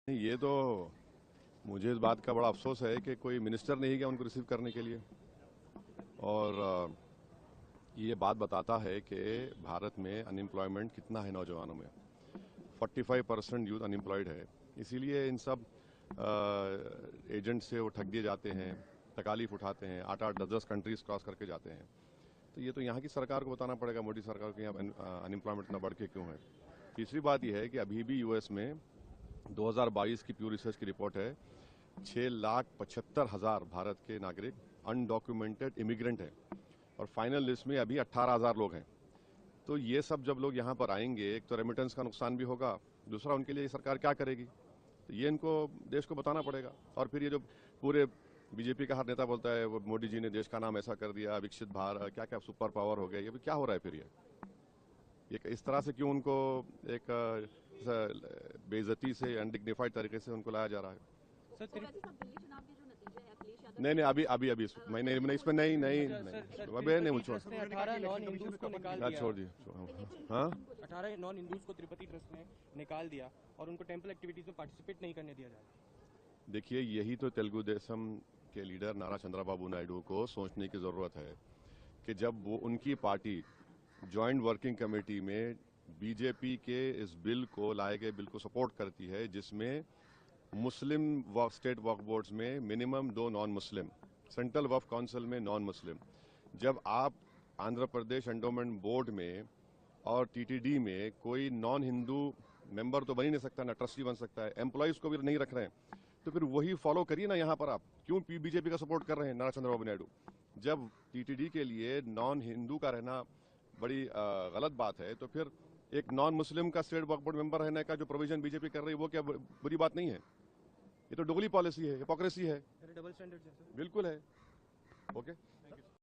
नहीं, ये तो मुझे इस बात का बड़ा अफसोस है कि कोई मिनिस्टर नहीं गया उनको रिसीव करने के लिए। और ये बात बताता है कि भारत में अनएम्प्लॉयमेंट कितना है नौजवानों में। 45% यूथ अनएम्प्लॉयड है। इसीलिए इन सब एजेंट से वो ठग दिए जाते हैं, तकालीफ उठाते हैं, 8-8 10-10 कंट्रीज क्रॉस करके जाते हैं। तो ये तो यहाँ की सरकार को बताना पड़ेगा, मोदी सरकार को, यहाँ अनएम्प्लॉयमेंट इतना बढ़ के क्यों है। तीसरी बात यह है कि अभी भी यूएस में 2022 की प्यू रिसर्च की रिपोर्ट है, 6,75,000 भारत के नागरिक अनडॉक्यूमेंटेड इमिग्रेंट हैं और फाइनल लिस्ट में अभी 18,000 लोग हैं। तो ये सब जब लोग यहाँ पर आएंगे, एक तो रेमिटेंस का नुकसान भी होगा, दूसरा उनके लिए सरकार क्या करेगी, तो ये इनको देश को बताना पड़ेगा। और फिर ये जो पूरे बीजेपी का हर नेता बोलता है वो मोदी जी ने देश का नाम ऐसा कर दिया, विकसित भारत, क्या क्या सुपर पावर हो गया, ये भी क्या हो रहा है फिर ये इस तरह से क्यों उनको एक बेइज्जती से, अनडिग्निफाइड तरीके से उनको लाया जा रहा है। सर तो वैसे सब दिल्ली चुनाव के जो नतीजे हैं अखिलेश यादव नहीं नहीं, के अभी अभी अभी मैं इसमें नहीं नहीं सर नहीं, अबे नहीं मुझे ट्रस्ट ने 18 नॉन हिंदूज को निकाल यार दिया। छोड़ दिए। हाँ, 18 नॉन हिंदूज को तिरुपति ट्रस्ट ने निकाल दिया और उनको टेंपल एक्टिविटीज में पार्टिसिपेट नहीं करने दिया जा रहा। देखिए, यही तो तेलुगु देशम के लीडर नारा चंद्रबाबू नायडू को सोचने की जरूरत है कि जब वो उनकी पार्टी जॉइंट वर्किंग कमेटी में बीजेपी के इस बिल को, लाए गए बिल को सपोर्ट करती है, जिसमें मुस्लिम स्टेट वक्फ बोर्ड्स में मिनिमम 2 नॉन मुस्लिम, सेंट्रल वक्फ काउंसिल में नॉन मुस्लिम। जब आप आंध्र प्रदेश एंडोमेंट बोर्ड में और टीटीडी में कोई नॉन हिंदू मेंबर तो बन ही नहीं सकता, ना ट्रस्टी बन सकता है, एम्प्लॉयज को भी नहीं रख रहे हैं, तो फिर वही फॉलो करिए ना। यहाँ पर आप क्यों बीजेपी का सपोर्ट कर रहे हैं, नारा चंद्रबाबू नायडू? जब टीटीडी के लिए नॉन हिंदू का रहना बड़ी गलत बात है, तो फिर एक नॉन मुस्लिम का स्टेट वक्फ बोर्ड मेंबर रहने का जो प्रोविजन बीजेपी कर रही है, वो क्या बुरी बात नहीं है? ये तो डोगली पॉलिसी है, हिपोक्रेसी है। डबल स्टैंडर्ड है सर। बिल्कुल है। ओके। Thank you.